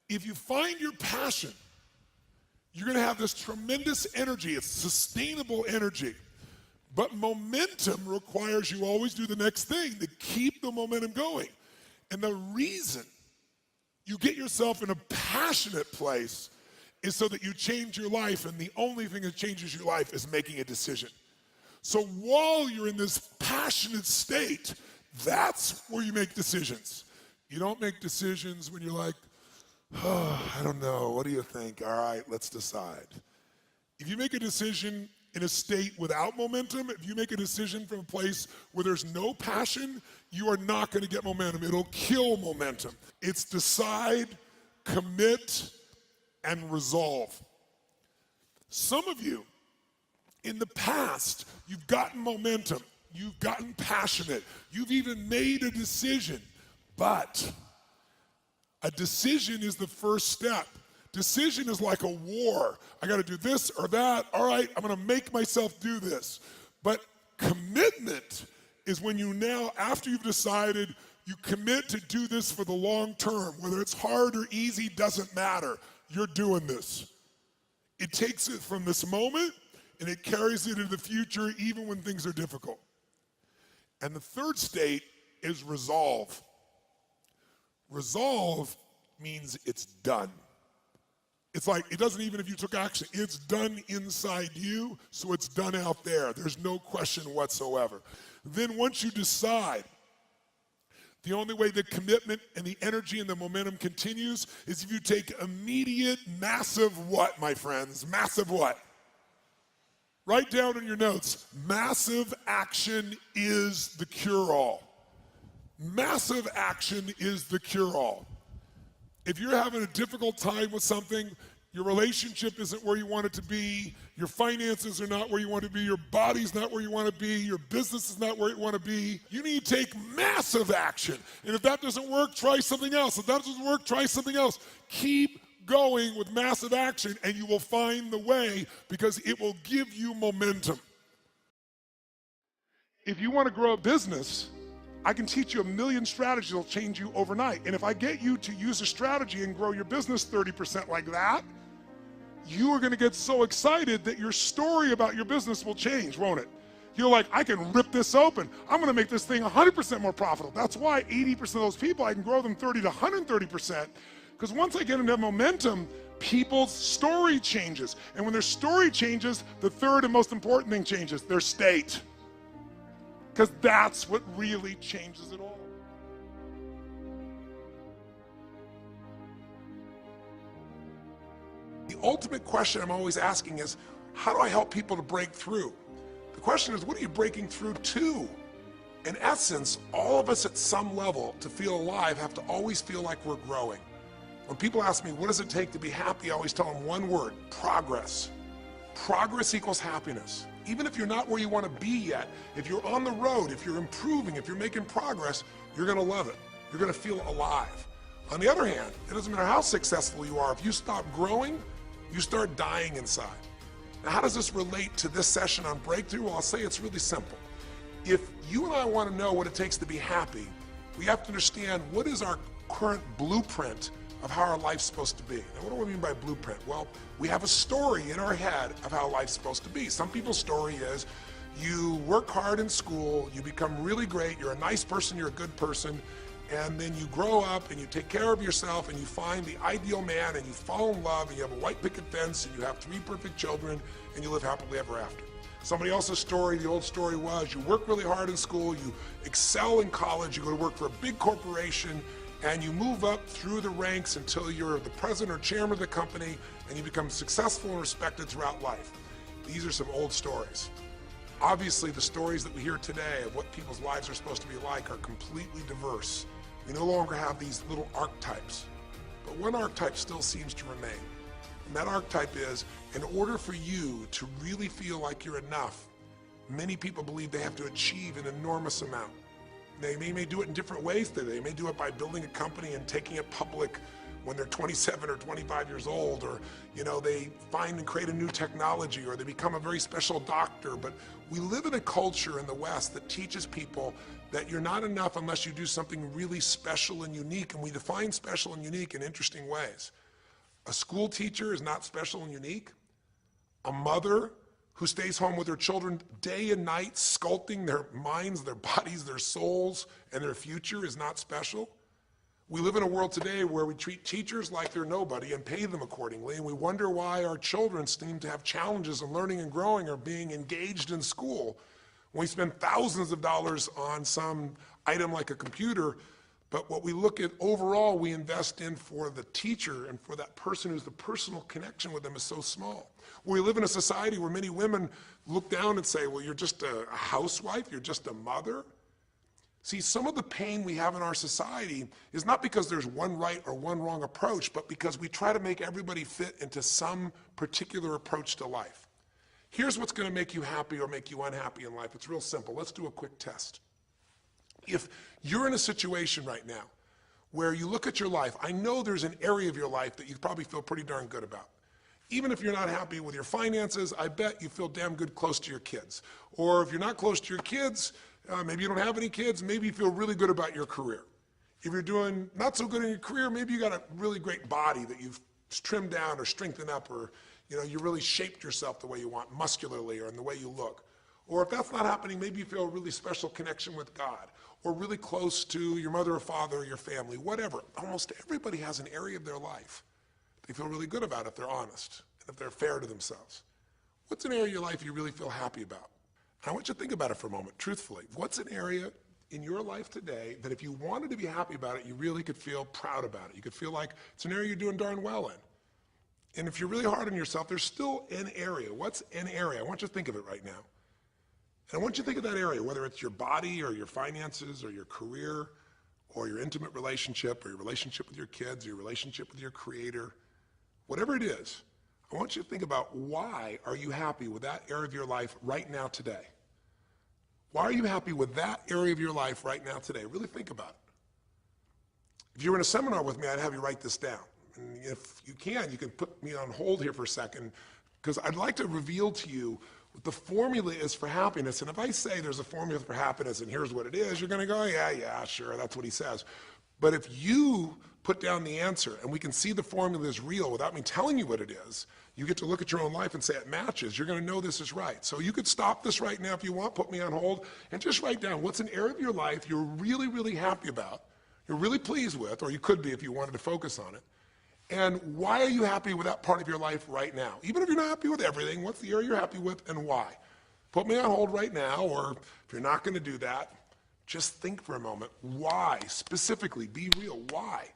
If you find your passion, you're gonna have this tremendous energy. It's sustainable energy. But momentum requires you always do the next thing to keep the momentum going. And the reason you get yourself in a passionate place is so that you change your life, and the only thing that changes your life is making a decision. So while you're in this passionate state, that's where you make decisions. You don't make decisions when you're like, oh, I don't know, what do you think? All right, let's decide. If you make a decision in a state without momentum, if you make a decision from a place where there's no passion, you are not gonna get momentum. It'll kill momentum. It's decide, commit, and resolve. Some of you, in the past, you've gotten momentum, you've gotten passionate, you've even made a decision, but a decision is the first step. Decision is like a war. I gotta do this or that. All right, I'm gonna make myself do this. But commitment is when you now, after you've decided, you commit to do this for the long term. Whether it's hard or easy, doesn't matter. You're doing this. It takes it from this moment and it carries it into the future even when things are difficult. And the third state is resolve. Resolve means it's done. It's like, it doesn't even if you took action, it's done inside you, so it's done out there. There's no question whatsoever. Then once you decide, the only way the commitment and the energy and the momentum continues is if you take immediate, massive what, my friends? Massive what? Write down in your notes, massive action is the cure-all. Massive action is the cure-all. If you're having a difficult time with something, your relationship isn't where you want it to be, your finances are not where you want to be, your body's not where you want to be, your business is not where you want to be, you need to take massive action. And if that doesn't work, try something else. If that doesn't work, try something else. Keep going with massive action and you will find the way because it will give you momentum. If you want to grow a business, I can teach you a million strategies that will change you overnight. And if I get you to use a strategy and grow your business 30% like that, you are gonna get so excited that your story about your business will change, won't it? You're like, I can rip this open. I'm gonna make this thing 100% more profitable. That's why 80% of those people, I can grow them 30 to 130%. Because once I get into momentum, people's story changes. And when their story changes, the third and most important thing changes, their state. Because that's what really changes it all. The ultimate question I'm always asking is, how do I help people to break through? The question is, what are you breaking through to? In essence, all of us at some level to feel alive have to always feel like we're growing. When people ask me, what does it take to be happy? I always tell them one word, progress. Progress equals happiness. Even if you're not where you want to be yet, if you're on the road, if you're improving, if you're making progress, you're going to love it. You're going to feel alive. On the other hand, it doesn't matter how successful you are. If you stop growing, you start dying inside. Now, how does this relate to this session on breakthrough? Well, I'll say it's really simple. If you and I want to know what it takes to be happy, we have to understand what is our current blueprint of how our life's supposed to be. Now, what do I mean by blueprint? Well, we have a story in our head of how life's supposed to be. Some people's story is you work hard in school, you become really great, you're a nice person, you're a good person, and then you grow up and you take care of yourself and you find the ideal man and you fall in love and you have a white picket fence and you have 3 perfect children and you live happily ever after. Somebody else's story, the old story was you work really hard in school, you excel in college, you go to work for a big corporation, and you move up through the ranks until you're the president or chairman of the company and you become successful and respected throughout life. These are some old stories. Obviously, the stories that we hear today of what people's lives are supposed to be like are completely diverse. We no longer have these little archetypes, but one archetype still seems to remain. And that archetype is, in order for you to really feel like you're enough, many people believe they have to achieve an enormous amount. They may do it in different ways today. They may do it by building a company and taking it public when they're 27 or 25 years old, or they find and create a new technology, or they become a very special doctor. But we live in a culture in the West that teaches people that you're not enough unless you do something really special and unique, and we define special and unique in interesting ways. A school teacher is not special and unique. A mother who stays home with her children day and night, sculpting their minds, their bodies, their souls, and their future is not special. We live in a world today where we treat teachers like they're nobody and pay them accordingly, and we wonder why our children seem to have challenges in learning and growing or being engaged in school. When we spend thousands of dollars on some item like a computer, but what we look at overall, we invest in for the teacher and for that person who's the personal connection with them is so small. We live in a society where many women look down and say, well, you're just a housewife, you're just a mother. See, some of the pain we have in our society is not because there's one right or one wrong approach, but because we try to make everybody fit into some particular approach to life. Here's what's going to make you happy or make you unhappy in life. It's real simple. Let's do a quick test. If you're in a situation right now where you look at your life, I know there's an area of your life that you probably feel pretty darn good about. Even if you're not happy with your finances, I bet you feel damn good close to your kids. Or if you're not close to your kids, maybe you don't have any kids, maybe you feel really good about your career. If you're doing not so good in your career, maybe you got a really great body that you've trimmed down or strengthened up, or you really shaped yourself the way you want, muscularly, or in the way you look. Or if that's not happening, maybe you feel a really special connection with God, or really close to your mother or father or your family, whatever. Almost everybody has an area of their life they feel really good about if they're honest and if they're fair to themselves. What's an area of your life you really feel happy about? And I want you to think about it for a moment, truthfully. What's an area in your life today that if you wanted to be happy about it, you really could feel proud about it? You could feel like it's an area you're doing darn well in. And if you're really hard on yourself, there's still an area. What's an area? I want you to think of it right now. And I want you to think of that area, whether it's your body or your finances or your career or your intimate relationship or your relationship with your kids or your relationship with your creator, whatever it is. I want you to think about, why are you happy with that area of your life right now today? Why are you happy with that area of your life right now today? Really think about it. If you were in a seminar with me, I'd have you write this down. And if you can put me on hold here for a second, because I'd like to reveal to you what the formula is for happiness. And if I say there's a formula for happiness and here's what it is, you're going to go, yeah, sure, that's what he says. But if you put down the answer and we can see the formula is real without me telling you what it is, you get to look at your own life and say it matches. You're going to know this is right. So you could stop this right now if you want, put me on hold, and just write down what's an area of your life you're really, really happy about, you're really pleased with, or you could be if you wanted to focus on it. And why are you happy with that part of your life right now? Even if you're not happy with everything, what's the area you're happy with and why? Put me on hold right now, or if you're not going to do that, just think for a moment. Why? Specifically, be real. Why?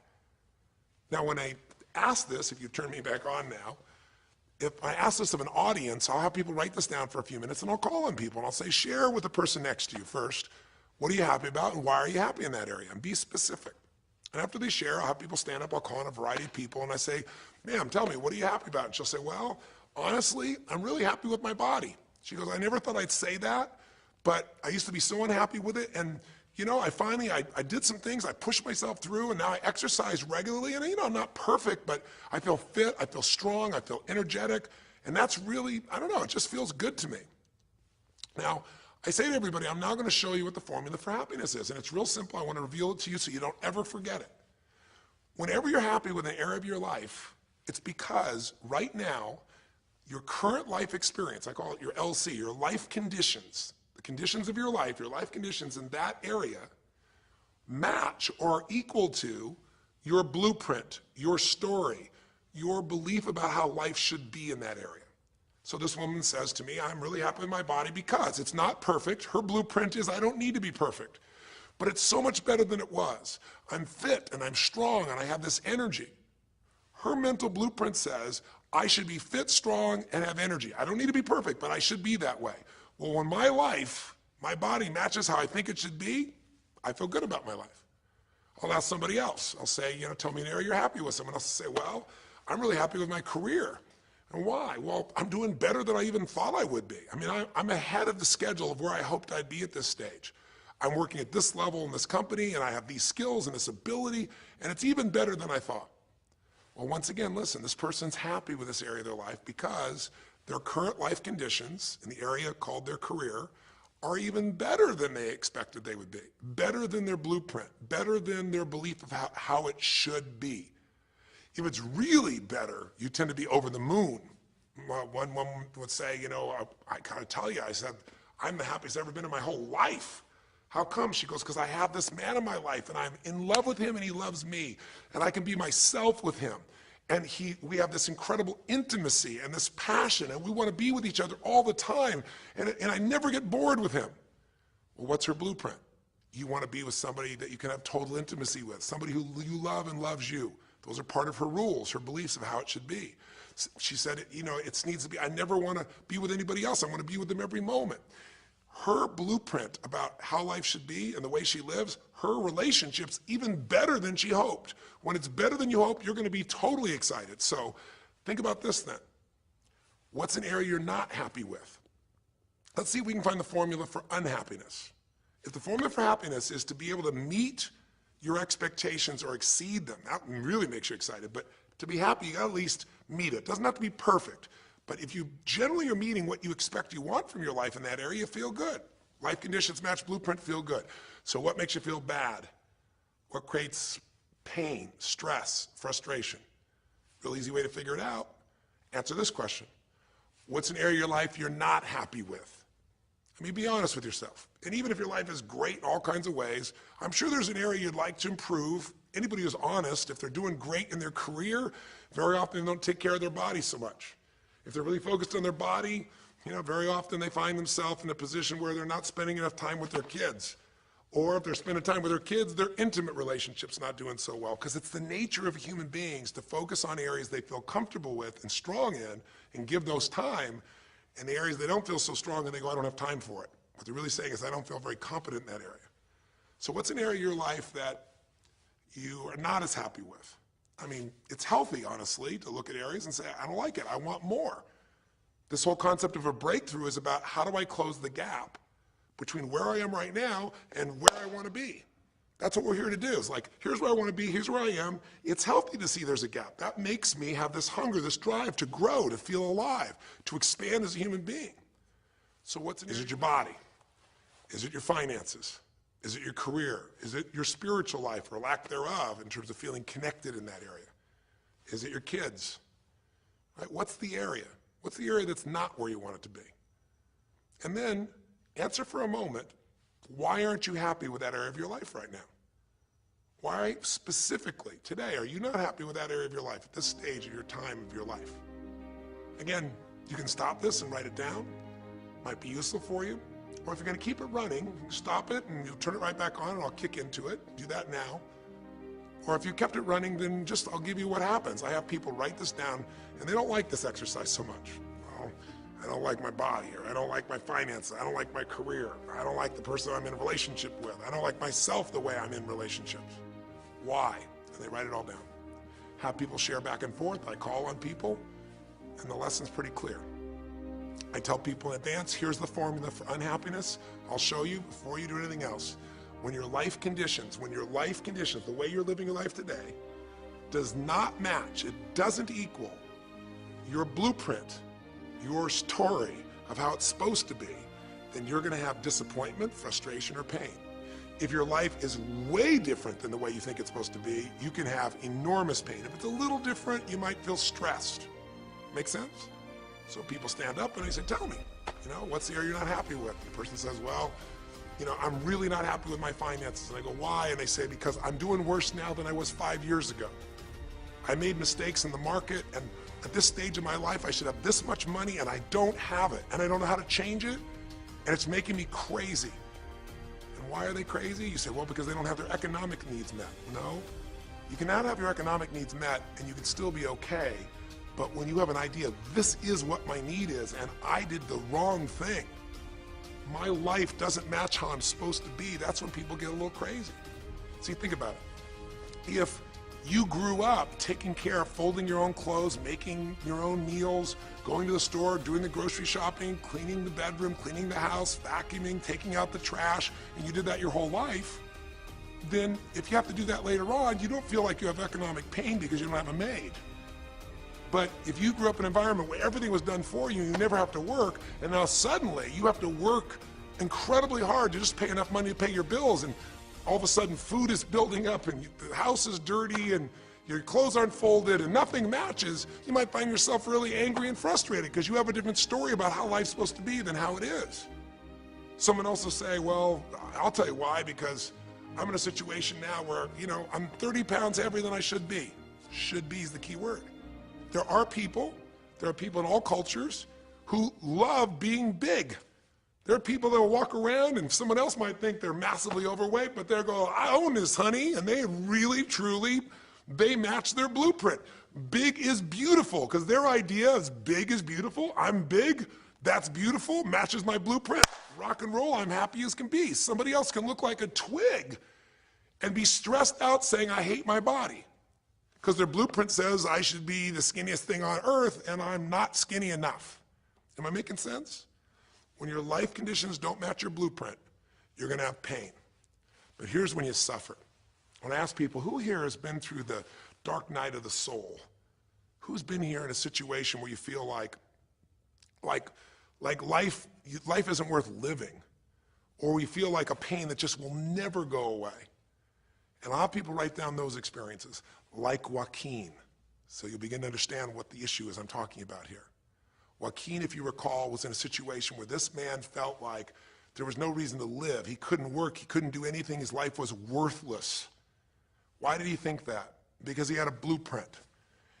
Now, when I ask this, if you turn me back on now, if I ask this of an audience, I'll have people write this down for a few minutes, and I'll call on people, and I'll say, share with the person next to you first. What are you happy about, and why are you happy in that area? And be specific. And after they share, I'll have people stand up. I'll call on a variety of people, and I say, ma'am, tell me, what are you happy about? And she'll say, well, honestly, I'm really happy with my body. She goes, I never thought I'd say that, but I used to be so unhappy with it, and I did some things, I pushed myself through, and now I exercise regularly, and I'm not perfect, but I feel fit, I feel strong, I feel energetic, and that's really, I don't know, it just feels good to me. Now, I say to everybody, I'm now going to show you what the formula for happiness is, and it's real simple. I want to reveal it to you so you don't ever forget it. Whenever you're happy with an area of your life, it's because right now, your current life experience, I call it your LC, your life conditions, the conditions of your life conditions in that area match or are equal to your blueprint, your story, your belief about how life should be in that area. So this woman says to me, I'm really happy with my body because it's not perfect. Her blueprint is I don't need to be perfect, but it's so much better than it was. I'm fit and I'm strong and I have this energy. Her mental blueprint says I should be fit, strong, and have energy. I don't need to be perfect, but I should be that way. Well, when my life, my body matches how I think it should be, I feel good about my life. I'll ask somebody else. I'll say, tell me an area you're happy with. Someone else will say, well, I'm really happy with my career. And why? Well, I'm doing better than I even thought I would be. I'm ahead of the schedule of where I hoped I'd be at this stage. I'm working at this level in this company, and I have these skills and this ability, and it's even better than I thought. Well, once again, listen, this person's happy with this area of their life because their current life conditions in the area called their career are even better than they expected they would be, better than their blueprint, better than their belief of how it should be. If it's really better, you tend to be over the moon. One woman would say, you know, I gotta tell you, I said, I'm the happiest I've ever been in my whole life. How come? She goes, because I have this man in my life and I'm in love with him and he loves me and I can be myself with him. And we have this incredible intimacy and this passion and we want to be with each other all the time and I never get bored with him. Well, what's her blueprint? You want to be with somebody that you can have total intimacy with, somebody who you love and loves you. Those are part of her rules, her beliefs of how it should be. She said, you know, it needs to be, I never want to be with anybody else. I want to be with them every moment. Her blueprint about how life should be and the way she lives, her relationship's even better than she hoped. When it's better than you hope, you're going to be totally excited. So think about this then. What's an area you're not happy with? Let's see if we can find the formula for unhappiness. If the formula for happiness is to be able to meet your expectations or exceed them, that really makes you excited, but to be happy, you gotta at least meet it. It doesn't have to be perfect, but if you generally are meeting what you expect you want from your life in that area, you feel good. Life conditions match blueprint, feel good. So what makes you feel bad? What creates pain, stress, frustration? Real easy way to figure it out. Answer this question. What's an area of your life you're not happy with? I mean, be honest with yourself. And even if your life is great in all kinds of ways, I'm sure there's an area you'd like to improve. Anybody who's honest, if they're doing great in their career, very often they don't take care of their body so much. If they're really focused on their body, you know, very often they find themselves in a position where they're not spending enough time with their kids. Or if they're spending time with their kids, their intimate relationship's not doing so well. Because it's the nature of human beings to focus on areas they feel comfortable with and strong in and give those time. And the areas they don't feel so strong and they go, I don't have time for it. What they're really saying is, I don't feel very competent in that area. So what's an area of your life that you are not as happy with? I mean, it's healthy, honestly, to look at areas and say, I don't like it, I want more. This whole concept of a breakthrough is about how do I close the gap between where I am right now and where I want to be. That's what we're here to do. It's like, here's where I want to be, here's where I am. It's healthy to see there's a gap. That makes me have this hunger, this drive to grow, to feel alive, to expand as a human being. So is it your body? Is it your finances? Is it your career? Is it your spiritual life or lack thereof in terms of feeling connected in that area? Is it your kids? Right? What's the area? What's the area that's not where you want it to be? And then answer for a moment, why aren't you happy with that area of your life right now? Why specifically today are you not happy with that area of your life at this stage of your time of your life? Again, you can stop this and write it down. Might be useful for you. Or if you're going to keep it running, stop it and you'll turn it right back on and I'll kick into it. Do that now. Or if you kept it running, then I'll give you what happens. I have people write this down and they don't like this exercise so much. Well, I don't like my body, or I don't like my finances, I don't like my career, I don't like the person I'm in a relationship with, I don't like myself the way I'm in relationships. Why? And they write it all down. Have people share back and forth. I call on people and the lesson's pretty clear. I tell people in advance, here's the formula for unhappiness. I'll show you before you do anything else. When your life conditions, the way you're living your life today, does not match, it doesn't equal your blueprint, your story of how it's supposed to be, then you're going to have disappointment, frustration, or pain. If your life is way different than the way you think it's supposed to be, you can have enormous pain. If it's a little different, you might feel stressed. Make sense? So people stand up and they say, tell me, what's the area you're not happy with? The person says, well, I'm really not happy with my finances. And I go, why? And they say, because I'm doing worse now than I was 5 years ago. I made mistakes in the market, and at this stage of my life, I should have this much money, and I don't have it, and I don't know how to change it, and it's making me crazy. And why are they crazy? You say, well, because they don't have their economic needs met. No, you can not have your economic needs met, and you can still be okay, but when you have an idea, this is what my need is, and I did the wrong thing, my life doesn't match how I'm supposed to be, that's when people get a little crazy. See, think about it. If you grew up taking care of folding your own clothes, making your own meals, going to the store, doing the grocery shopping, cleaning the bedroom, cleaning the house, vacuuming, taking out the trash, and you did that your whole life, then if you have to do that later on, you don't feel like you have economic pain because you don't have a maid. But if you grew up in an environment where everything was done for you, you never have to work, and now suddenly you have to work incredibly hard to just pay enough money to pay your bills, and all of a sudden food is building up, and the house is dirty, and your clothes aren't folded, and nothing matches, you might find yourself really angry and frustrated because you have a different story about how life's supposed to be than how it is. Someone else will say, well, I'll tell you why, because I'm in a situation now where, I'm 30 pounds heavier than I should be. Should be is the key word. There are people in all cultures who love being big. There are people that will walk around and someone else might think they're massively overweight, but they're going, I own this, honey, and they really, truly, they match their blueprint. Big is beautiful, because their idea is big is beautiful. I'm big, that's beautiful, matches my blueprint. Rock and roll, I'm happy as can be. Somebody else can look like a twig and be stressed out saying, I hate my body. Because their blueprint says I should be the skinniest thing on earth, and I'm not skinny enough. Am I making sense? When your life conditions don't match your blueprint, you're going to have pain. But here's when you suffer. When I ask people, who here has been through the dark night of the soul? Who's been here in a situation where you feel like life isn't worth living, or we feel like a pain that just will never go away? And a lot of people write down those experiences, like Joaquin. So you'll begin to understand what the issue is I'm talking about here. Joaquin, if you recall, was in a situation where this man felt like there was no reason to live. He couldn't work, he couldn't do anything, his life was worthless. Why did he think that? Because he had a blueprint.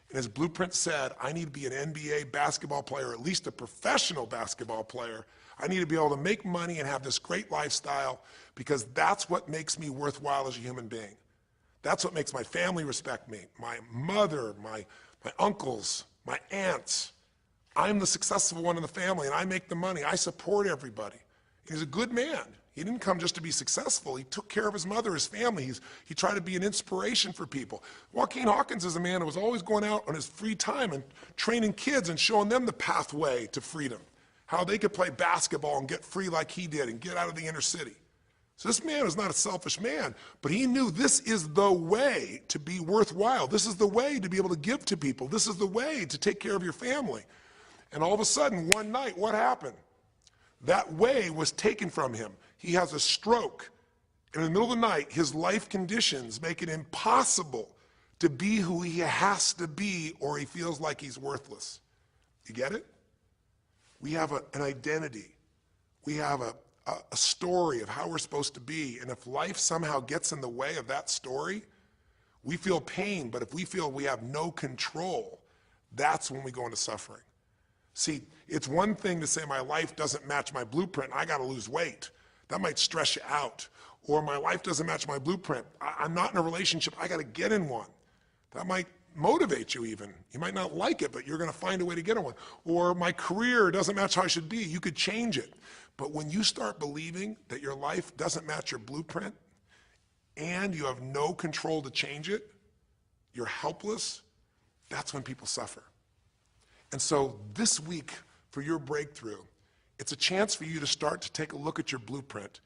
And his blueprint said, I need to be an NBA basketball player, at least a professional basketball player. I need to be able to make money and have this great lifestyle, because that's what makes me worthwhile as a human being. That's what makes my family respect me, my mother, my uncles, my aunts. I'm the successful one in the family, and I make the money. I support everybody. He's a good man. He didn't come just to be successful. He took care of his mother, his family. He tried to be an inspiration for people. Joaquin Hawkins is a man who was always going out on his free time and training kids and showing them the pathway to freedom, how they could play basketball and get free like he did and get out of the inner city. So this man was not a selfish man, but he knew this is the way to be worthwhile. This is the way to be able to give to people. This is the way to take care of your family. And all of a sudden, one night, what happened? That way was taken from him. He has a stroke. And in the middle of the night, his life conditions make it impossible to be who he has to be, or he feels like he's worthless. You get it? We have an identity. We have a story of how we're supposed to be. And if life somehow gets in the way of that story, we feel pain. But if we feel we have no control, that's when we go into suffering. See, it's one thing to say my life doesn't match my blueprint, I gotta lose weight. That might stress you out. Or my life doesn't match my blueprint, I'm not in a relationship, I gotta get in one. That might motivate you even. You might not like it, but you're gonna find a way to get in one. Or my career doesn't match how I should be, you could change it. But when you start believing that your life doesn't match your blueprint, and you have no control to change it, you're helpless, that's when people suffer. And so this week, for your breakthrough, it's a chance for you to start to take a look at your blueprint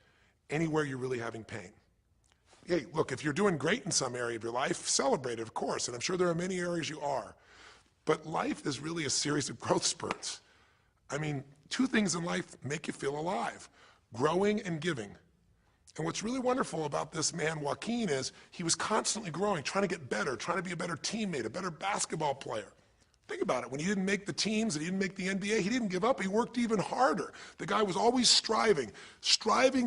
anywhere you're really having pain. Hey, look, if you're doing great in some area of your life, celebrate it, of course, and I'm sure there are many areas you are. But life is really a series of growth spurts. I mean, two things in life make you feel alive: growing and giving. And what's really wonderful about this man, Joaquin, is he was constantly growing, trying to get better, trying to be a better teammate, a better basketball player. Think about it. When he didn't make the teams and he didn't make the NBA, he didn't give up. He worked even harder. The guy was always striving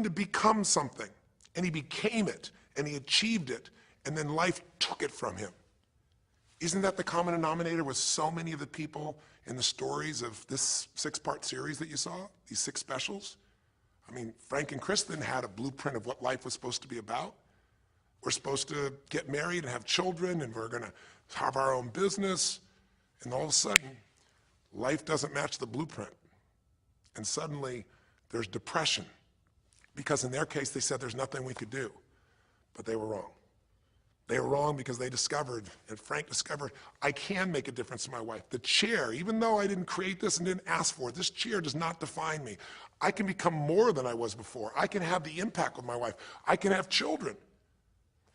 to become something. And he became it, and he achieved it, and then life took it from him. Isn't that the common denominator with so many of the people in the stories of this 6-part series that you saw, these 6 specials? I mean, Frank and Kristen had a blueprint of what life was supposed to be about. We're supposed to get married and have children, and we're going to have our own business. And all of a sudden, life doesn't match the blueprint. And suddenly, there's depression. Because in their case, they said there's nothing we could do. But they were wrong. They were wrong because they discovered, and Frank discovered, I can make a difference to my wife. The chair, even though I didn't create this and didn't ask for it, this chair does not define me. I can become more than I was before. I can have the impact with my wife. I can have children.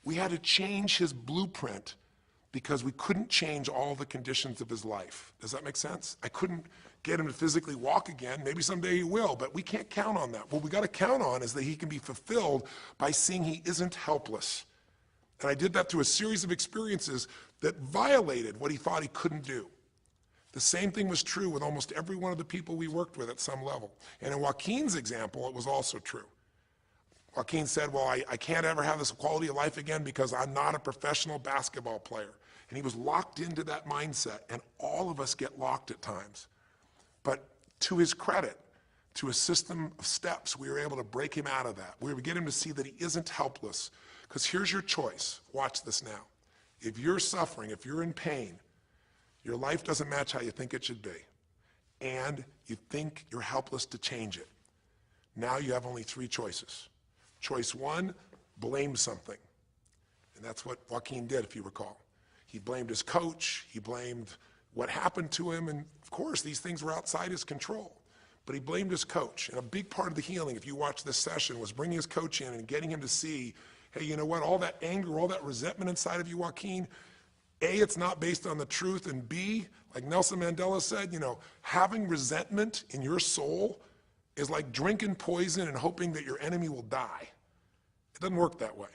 We had to change his blueprint because we couldn't change all the conditions of his life. Does that make sense? I couldn't get him to physically walk again. Maybe someday he will, but we can't count on that. What we got to count on is that he can be fulfilled by seeing he isn't helpless. And I did that through a series of experiences that violated what he thought he couldn't do. The same thing was true with almost every one of the people we worked with at some level. And in Joaquin's example, it was also true. Joaquin said, well, I can't ever have this quality of life again because I'm not a professional basketball player. And he was locked into that mindset, and all of us get locked at times. But to his credit, to a system of steps, we were able to break him out of that. We were able to get him to see that he isn't helpless. Because here's your choice. Watch this now. If you're suffering, if you're in pain, your life doesn't match how you think it should be, and you think you're helpless to change it, now you have only 3 choices. Choice 1, blame something. And that's what Joaquin did, if you recall. He blamed his coach, he blamed what happened to him, and of course these things were outside his control. But he blamed his coach, and a big part of the healing, if you watch this session, was bringing his coach in and getting him to see, hey, you know what, all that anger, all that resentment inside of you, Joaquin, A, it's not based on the truth, and B, like Nelson Mandela said, you know, having resentment in your soul is like drinking poison and hoping that your enemy will die. It doesn't work that way.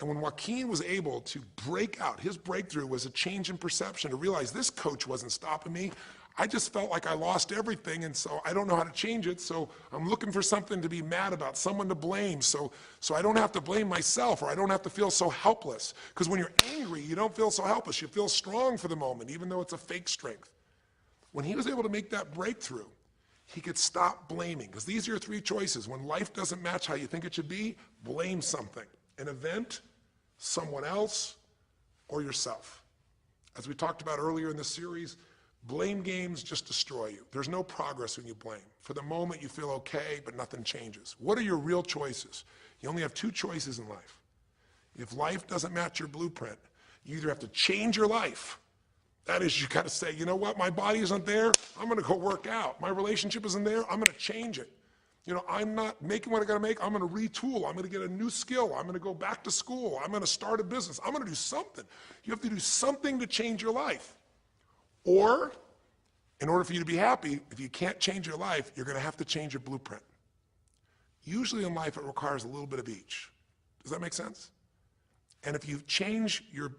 And when Joaquin was able to break out, his breakthrough was a change in perception, to realize this coach wasn't stopping me. I just felt like I lost everything, and so I don't know how to change it, so I'm looking for something to be mad about, someone to blame, so I don't have to blame myself, or I don't have to feel so helpless. Because when you're angry, you don't feel so helpless. You feel strong for the moment, even though it's a fake strength. When he was able to make that breakthrough, he could stop blaming. Because these are your 3 choices. When life doesn't match how you think it should be, blame something. An event, someone else, or yourself. As we talked about earlier in this series, blame games just destroy you. There's no progress when you blame. For the moment, you feel okay, but nothing changes. What are your real choices? You only have 2 choices in life. If life doesn't match your blueprint, you either have to change your life. That is, you got to say, you know what, my body isn't there, I'm going to go work out. My relationship isn't there, I'm going to change it. You know, I'm not making what I got to make, I'm going to retool, I'm going to get a new skill, I'm going to go back to school, I'm going to start a business, I'm going to do something. You have to do something to change your life. Or, in order for you to be happy, if you can't change your life, you're going to have to change your blueprint. Usually in life, it requires a little bit of each. Does that make sense? And if you change your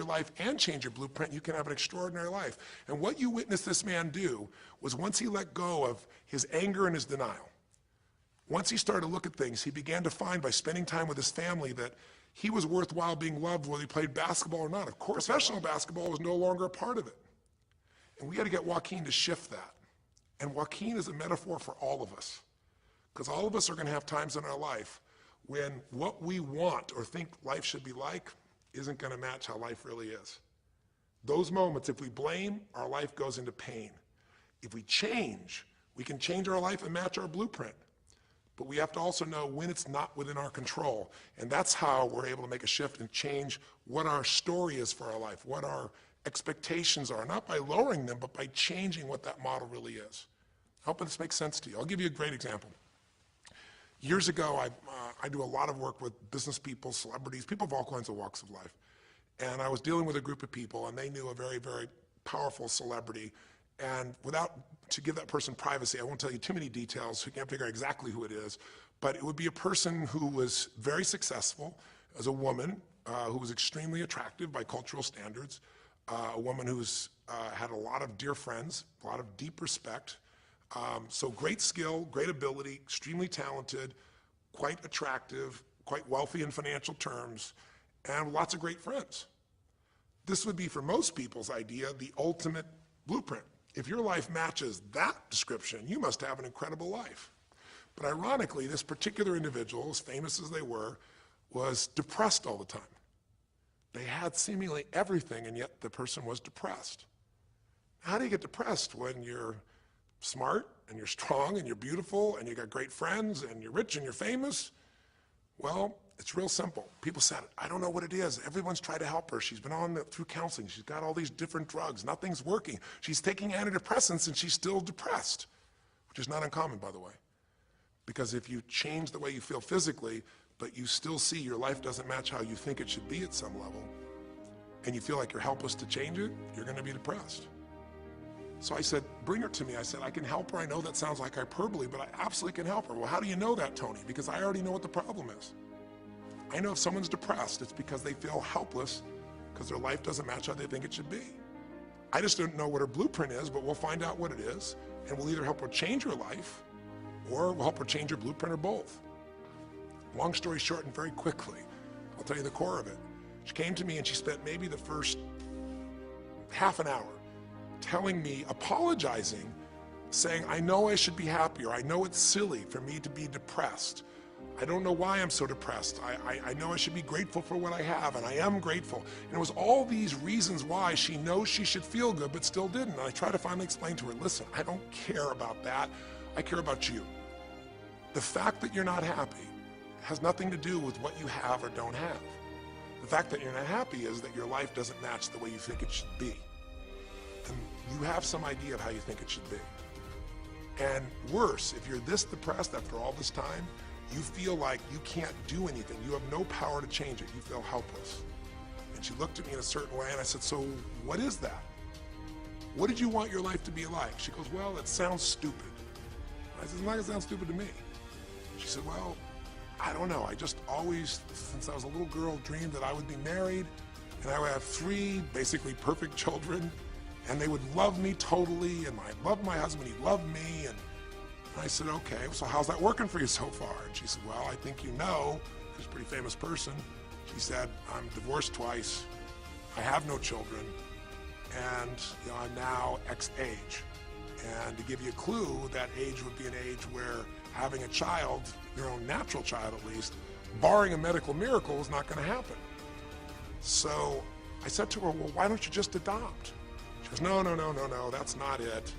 life and change your blueprint, you can have an extraordinary life. And what you witnessed this man do was, once he let go of his anger and his denial, once he started to look at things, he began to find, by spending time with his family, that he was worthwhile being loved whether he played basketball or not. Of course, professional basketball was no longer a part of it. And we got to get Joaquin to shift that. And Joaquin is a metaphor for all of us. Because all of us are going to have times in our life when what we want or think life should be like isn't going to match how life really is. Those moments, if we blame, our life goes into pain. If we change, we can change our life and match our blueprint. But we have to also know when it's not within our control. And that's how we're able to make a shift and change what our story is for our life, what our expectations are, not by lowering them, but by changing what that model really is. I hope this makes sense to you. I'll give you a great example. Years ago, I do a lot of work with business people, celebrities, people of all kinds of walks of life. And I was dealing with a group of people, and they knew a very, very powerful celebrity. And to give that person privacy, I won't tell you too many details, so you can't figure out exactly who it is, but it would be a person who was very successful as a woman, who was extremely attractive by cultural standards, a woman who's had a lot of dear friends, a lot of deep respect, so great skill, great ability, extremely talented, quite attractive, quite wealthy in financial terms, and lots of great friends. This would be, for most people's idea, the ultimate blueprint. If your life matches that description, you must have an incredible life. But ironically, this particular individual, as famous as they were, was depressed all the time. They had seemingly everything, and yet the person was depressed. How do you get depressed when you're smart, and you're strong, and you're beautiful, and you got great friends, and you're rich, and you're famous? Well, it's real simple. People said, I don't know what it is. Everyone's tried to help her. She's been through counseling. She's got all these different drugs. Nothing's working. She's taking antidepressants, and she's still depressed, which is not uncommon, by the way. Because if you change the way you feel physically, but you still see your life doesn't match how you think it should be at some level, and you feel like you're helpless to change it, you're gonna be depressed. So I said, bring her to me. I said, I can help her. I know that sounds like hyperbole, but I absolutely can help her. Well, how do you know that, Tony? Because I already know what the problem is. I know if someone's depressed, it's because they feel helpless because their life doesn't match how they think it should be. I just don't know what her blueprint is, but we'll find out what it is, and we'll either help her change her life, or we'll help her change her blueprint, or both. Long story short, and very quickly, I'll tell you the core of it. She came to me and she spent maybe the first half an hour telling me, apologizing, saying, I know I should be happier. I know it's silly for me to be depressed. I don't know why I'm so depressed. I know I should be grateful for what I have, and I am grateful. And it was all these reasons why she knows she should feel good, but still didn't. And I tried to finally explain to her, listen, I don't care about that. I care about you. The fact that you're not happy has nothing to do with what you have or don't have. The fact that you're not happy is that your life doesn't match the way you think it should be. And you have some idea of how you think it should be. And worse, if you're this depressed after all this time, you feel like you can't do anything. You have no power to change it. You feel helpless. And she looked at me in a certain way, and I said, so what is that? What did you want your life to be like? She goes, well, it sounds stupid. I said, it's not gonna sound stupid to me. She said, well, I don't know. I just always, since I was a little girl, dreamed that I would be married, and I would have 3 basically perfect children, and they would love me totally, and I loved my husband, he loved me, and I said, okay, so how's that working for you so far? And she said, well, I think you know, she's a pretty famous person. She said, I'm divorced twice, I have no children, and I'm now X age. And to give you a clue, that age would be an age where having a child, your own natural child at least, barring a medical miracle, is not gonna happen. So I said to her, well, why don't you just adopt? She goes, no, that's not it.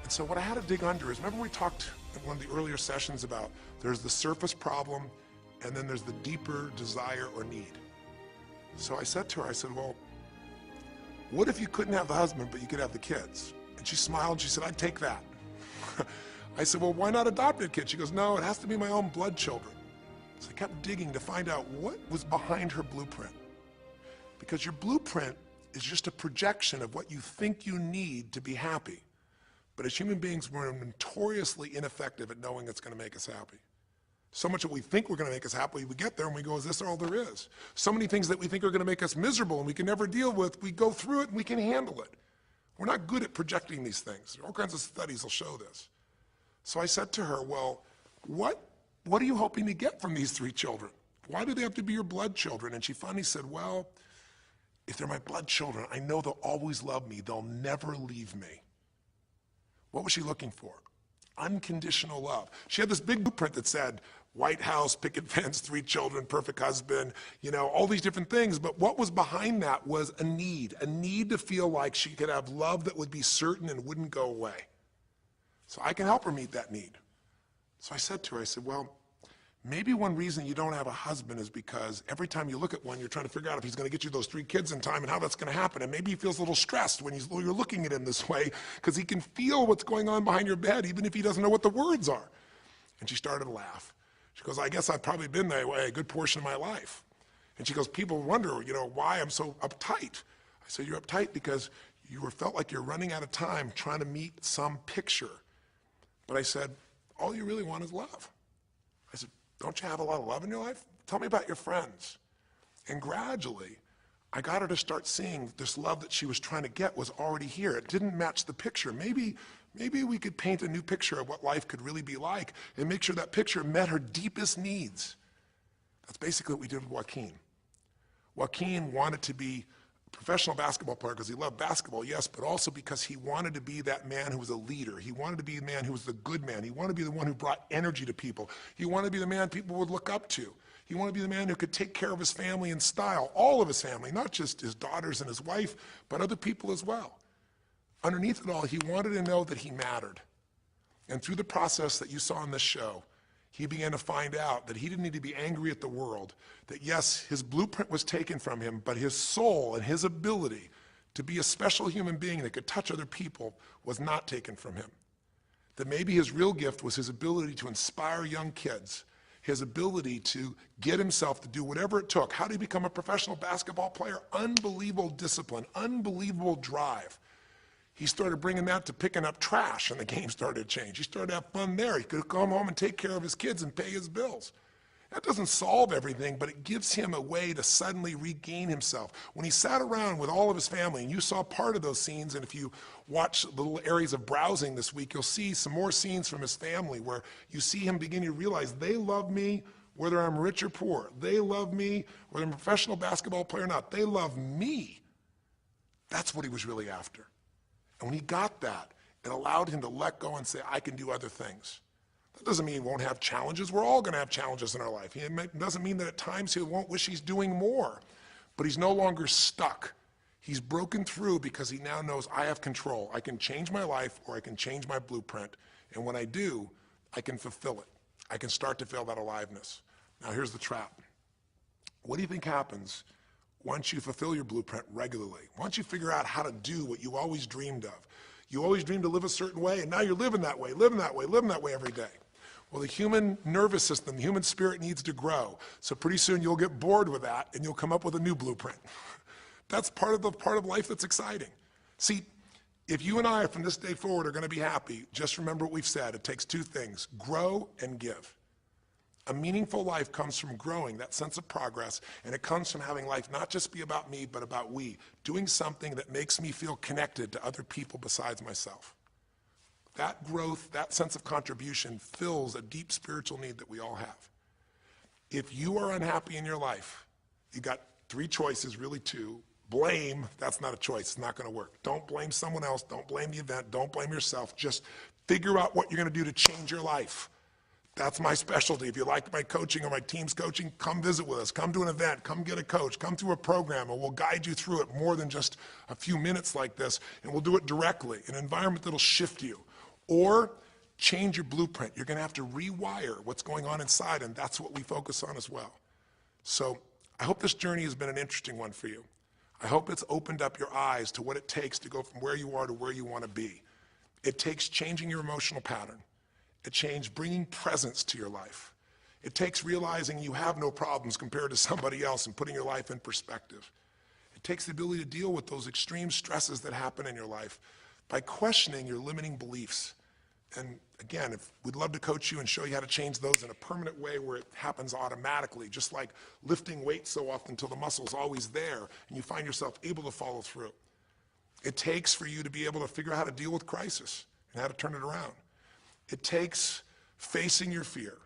And so what I had to dig under is, remember we talked in one of the earlier sessions about there's the surface problem and then there's the deeper desire or need. So I said to her, I said, well, what if you couldn't have the husband but you could have the kids? And she smiled and she said, I'd take that. I said, well, why not adopted kids? She goes, no, it has to be my own blood children. So I kept digging to find out what was behind her blueprint. Because your blueprint is just a projection of what you think you need to be happy. But as human beings, we're notoriously ineffective at knowing it's going to make us happy. So much that we think we're going to make us happy, we get there and we go, is this all there is? So many things that we think are going to make us miserable and we can never deal with, we go through it and we can handle it. We're not good at projecting these things. All kinds of studies will show this. So I said to her, well, what are you hoping to get from these 3 children? Why do they have to be your blood children? And she finally said, well, if they're my blood children, I know they'll always love me. They'll never leave me. What was she looking for? Unconditional love. She had this big blueprint that said, White House, picket fence, 3 children, perfect husband, all these different things. But what was behind that was a need to feel like she could have love that would be certain and wouldn't go away. So I can help her meet that need. So I said to her, I said, well, maybe one reason you don't have a husband is because every time you look at one, you're trying to figure out if he's going to get you those 3 kids in time and how that's going to happen. And maybe he feels a little stressed when you're looking at him this way because he can feel what's going on behind your bed, even if he doesn't know what the words are. And she started to laugh. She goes, I guess I've probably been that way a good portion of my life. And she goes, people wonder, why I'm so uptight. I said, you're uptight because you felt like you're running out of time trying to meet some picture. But I said, all you really want is love. I said, don't you have a lot of love in your life? Tell me about your friends. And gradually, I got her to start seeing this love that she was trying to get was already here. It didn't match the picture. Maybe we could paint a new picture of what life could really be like and make sure that picture met her deepest needs. That's basically what we did with Joaquin. Joaquin wanted to be a professional basketball player because he loved basketball, yes, but also because he wanted to be that man who was a leader. He wanted to be the man who was the good man. He wanted to be the one who brought energy to people. He wanted to be the man people would look up to. He wanted to be the man who could take care of his family in style, all of his family, not just his daughters and his wife, but other people as well. Underneath it all, he wanted to know that he mattered. And through the process that you saw in this show, he began to find out that he didn't need to be angry at the world, that yes, his blueprint was taken from him, but his soul and his ability to be a special human being that could touch other people was not taken from him. That maybe his real gift was his ability to inspire young kids, his ability to get himself to do whatever it took. How did he become a professional basketball player? Unbelievable discipline, unbelievable drive. He started bringing that to picking up trash, and the game started to change. He started to have fun there. He could come home and take care of his kids and pay his bills. That doesn't solve everything, but it gives him a way to suddenly regain himself. When he sat around with all of his family, and you saw part of those scenes, and if you watch little areas of browsing this week, you'll see some more scenes from his family where you see him beginning to realize they love me whether I'm rich or poor. They love me whether I'm a professional basketball player or not. They love me. That's what he was really after. And when he got that, it allowed him to let go and say, I can do other things. That doesn't mean he won't have challenges. We're all going to have challenges in our life. It doesn't mean that at times he won't wish he's doing more. But he's no longer stuck. He's broken through because he now knows I have control. I can change my life or I can change my blueprint. And when I do, I can fulfill it. I can start to feel that aliveness. Now here's the trap. What do you think happens once you fulfill your blueprint regularly? Once you figure out how to do what you always dreamed of. You always dreamed to live a certain way, and now you're living that way, living that way, living that way every day. Well, the human nervous system, the human spirit needs to grow. So pretty soon you'll get bored with that, and you'll come up with a new blueprint. That's part of life that's exciting. See, if you and I from this day forward are going to be happy, just remember what we've said. It takes two things, grow and give. A meaningful life comes from growing, that sense of progress, and it comes from having life not just be about me, but about we, doing something that makes me feel connected to other people besides myself. That growth, that sense of contribution fills a deep spiritual need that we all have. If you are unhappy in your life, you got three choices, really two. Blame, that's not a choice, it's not going to work. Don't blame someone else, don't blame the event, don't blame yourself. Just figure out what you're going to do to change your life. That's my specialty. If you like my coaching or my team's coaching, come visit with us. Come to an event. Come get a coach. Come through a program, and we'll guide you through it more than just a few minutes like this, and we'll do it directly in an environment that'll shift you. Or change your blueprint. You're going to have to rewire what's going on inside, and that's what we focus on as well. So I hope this journey has been an interesting one for you. I hope it's opened up your eyes to what it takes to go from where you are to where you want to be. It takes changing your emotional pattern. It takes bringing presence to your life. It takes realizing you have no problems compared to somebody else and putting your life in perspective. It takes the ability to deal with those extreme stresses that happen in your life by questioning your limiting beliefs. And again, we'd love to coach you and show you how to change those in a permanent way where it happens automatically, just like lifting weights so often until the muscle's always there and you find yourself able to follow through. It takes for you to be able to figure out how to deal with crisis and how to turn it around. It takes facing your fear.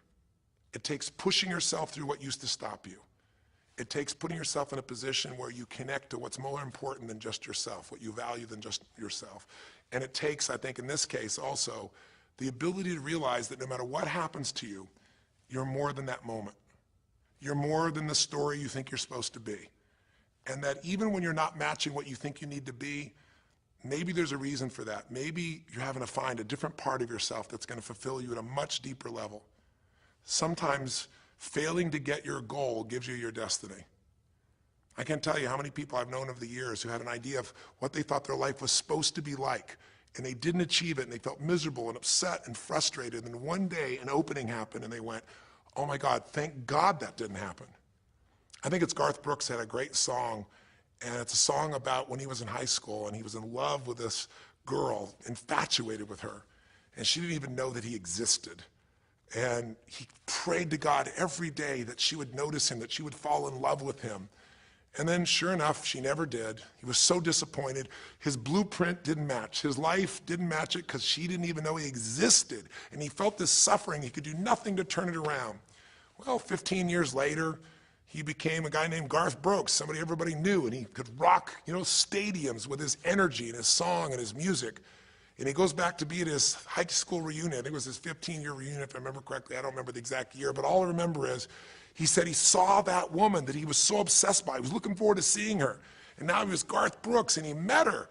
It takes pushing yourself through what used to stop you. It takes putting yourself in a position where you connect to what's more important than just yourself, what you value than just yourself. And it takes, I think in this case also, the ability to realize that no matter what happens to you, you're more than that moment. You're more than the story you think you're supposed to be. And that even when you're not matching what you think you need to be, maybe there's a reason for that. Maybe you're having to find a different part of yourself that's going to fulfill you at a much deeper level. Sometimes failing to get your goal gives you your destiny. I can't tell you how many people I've known over the years who had an idea of what they thought their life was supposed to be like, and they didn't achieve it, and they felt miserable and upset and frustrated, and one day an opening happened, and they went, oh my God, thank God that didn't happen. I think it's Garth Brooks had a great song, and it's a song about when he was in high school and he was in love with this girl, infatuated with her, and she didn't even know that he existed. And he prayed to God every day that she would notice him, that she would fall in love with him. And then sure enough, she never did. He was so disappointed. His blueprint didn't match. His life didn't match it because she didn't even know he existed. And he felt this suffering. He could do nothing to turn it around. Well, 15 years later, he became a guy named Garth Brooks, somebody everybody knew, and he could rock, stadiums with his energy and his song and his music. And he goes back to be at his high school reunion. I think it was his 15-year reunion, if I remember correctly. I don't remember the exact year, but all I remember is he said he saw that woman that he was so obsessed by. He was looking forward to seeing her. And now he was Garth Brooks, and he met her.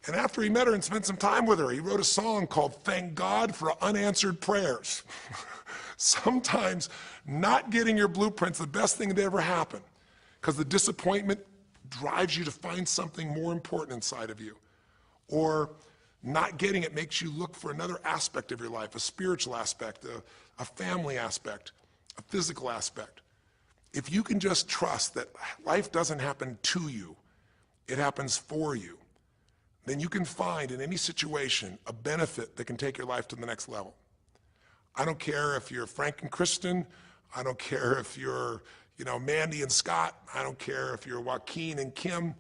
And after he met her and spent some time with her, he wrote a song called Thank God for Unanswered Prayers. Sometimes not getting your blueprint's the best thing that ever happened, because the disappointment drives you to find something more important inside of you. Or not getting it makes you look for another aspect of your life, a spiritual aspect, a family aspect. a physical aspect. If you can just trust that life doesn't happen to you, it happens for you, then you can find in any situation a benefit that can take your life to the next level. I don't care if you're Frank and Kristen. I don't care if you're, Mandy and Scott. I don't care if you're Joaquin and Kim.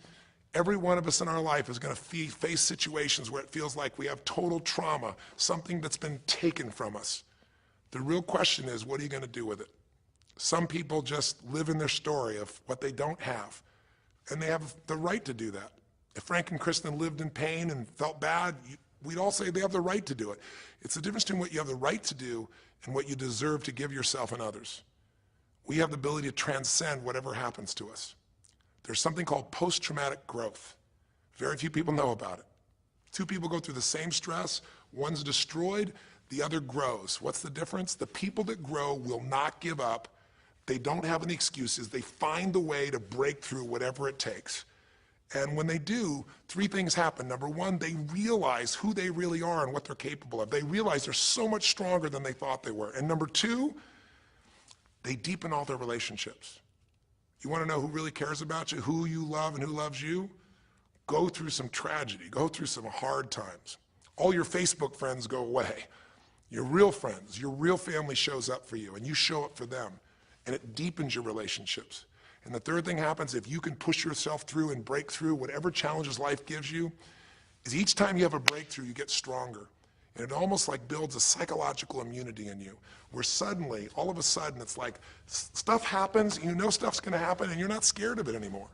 Every one of us in our life is going to face situations where it feels like we have total trauma, something that's been taken from us. The real question is, what are you going to do with it? Some people just live in their story of what they don't have, and they have the right to do that. If Frank and Kristen lived in pain and felt bad, we'd all say they have the right to do it. It's the difference between what you have the right to do and what you deserve to give yourself and others. We have the ability to transcend whatever happens to us. There's something called post-traumatic growth. Very few people know about it. Two people go through the same stress, one's destroyed, the other grows. What's the difference? The people that grow will not give up. They don't have any excuses. They find the way to break through whatever it takes. And when they do, three things happen. Number one, they realize who they really are and what they're capable of. They realize they're so much stronger than they thought they were. And number two, they deepen all their relationships. You want to know who really cares about you, who you love and who loves you? Go through some tragedy. Go through some hard times. All your Facebook friends go away. Your real friends, your real family shows up for you, and you show up for them. And it deepens your relationships. And the third thing happens, if you can push yourself through and break through whatever challenges life gives you, is each time you have a breakthrough, you get stronger. And it almost like builds a psychological immunity in you, where suddenly, all of a sudden, it's like stuff happens, you know stuff's gonna happen, and you're not scared of it anymore.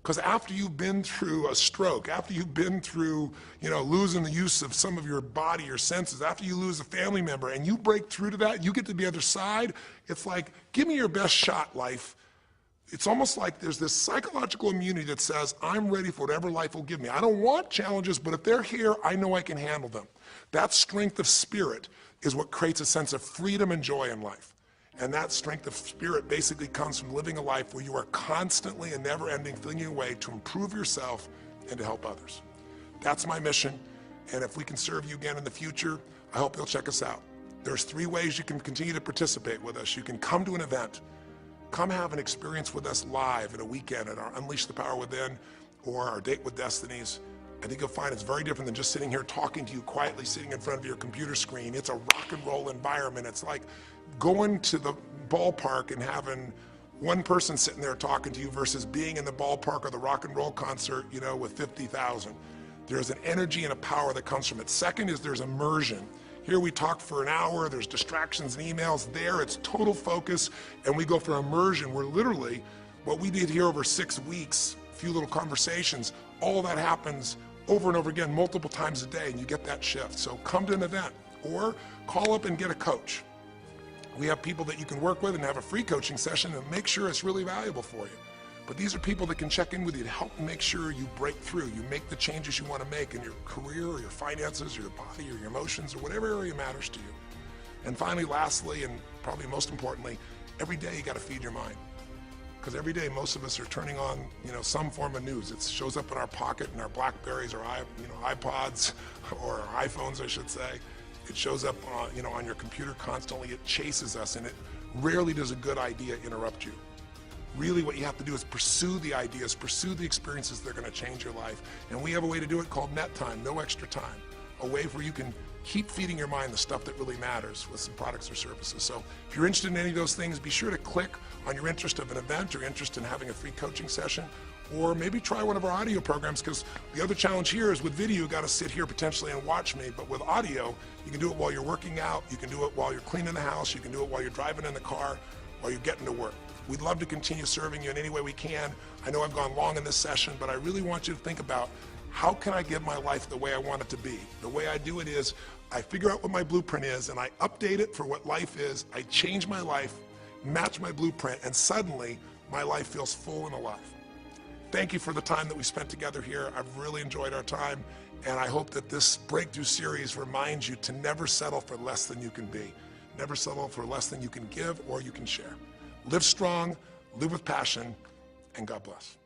Because after you've been through a stroke, after you've been through, losing the use of some of your body, your senses, after you lose a family member, and you break through to that, you get to the other side, it's like, give me your best shot, life. It's almost like there's this psychological immunity that says, I'm ready for whatever life will give me. I don't want challenges, but if they're here, I know I can handle them. That strength of spirit is what creates a sense of freedom and joy in life. And that strength of spirit basically comes from living a life where you are constantly and never-ending flinging away to improve yourself and to help others. That's my mission, and if we can serve you again in the future, I hope you'll check us out. There's 3 ways you can continue to participate with us. You can come to an event. Come have an experience with us live at a weekend at our Unleash the Power Within or our Date with Destinies. I think you'll find it's very different than just sitting here talking to you quietly, sitting in front of your computer screen. It's a rock and roll environment. It's like going to the ballpark and having one person sitting there talking to you versus being in the ballpark or the rock and roll concert, with 50,000. There's an energy and a power that comes from it. Second is there's immersion. Here we talk for an hour, there's distractions and emails. There it's total focus, and we go for immersion where literally what we did here over 6 weeks, a few little conversations, all that happens over and over again, multiple times a day, and you get that shift. So come to an event or call up and get a coach. We have people that you can work with and have a free coaching session and make sure it's really valuable for you. But these are people that can check in with you to help make sure you break through, you make the changes you want to make in your career or your finances or your body or your emotions or whatever area matters to you. And finally, lastly, and probably most importantly, every day you got to feed your mind. Because every day most of us are turning on, some form of news. It shows up in our pocket, in our Blackberries or iPods or our iPhones, I should say. It shows up on your computer constantly. It chases us, and it rarely does a good idea interrupt you. Really what you have to do is pursue the ideas, pursue the experiences that are going to change your life. And we have a way to do it called net time, no extra time. A way where you can keep feeding your mind the stuff that really matters with some products or services. So if you're interested in any of those things, be sure to click on your interest of an event or interest in having a free coaching session, or maybe try one of our audio programs, because the other challenge here is with video, you got to sit here potentially and watch me, but with audio, you can do it while you're working out, you can do it while you're cleaning the house, you can do it while you're driving in the car, while you're getting to work. We'd love to continue serving you in any way we can. I know I've gone long in this session, but I really want you to think about, how can I give my life the way I want it to be? The way I do it is I figure out what my blueprint is and I update it for what life is. I change my life, match my blueprint, and suddenly my life feels full and alive. Thank you for the time that we spent together here. I've really enjoyed our time, and I hope that this breakthrough series reminds you to never settle for less than you can be. Never settle for less than you can give or you can share. Live strong, live with passion, and God bless.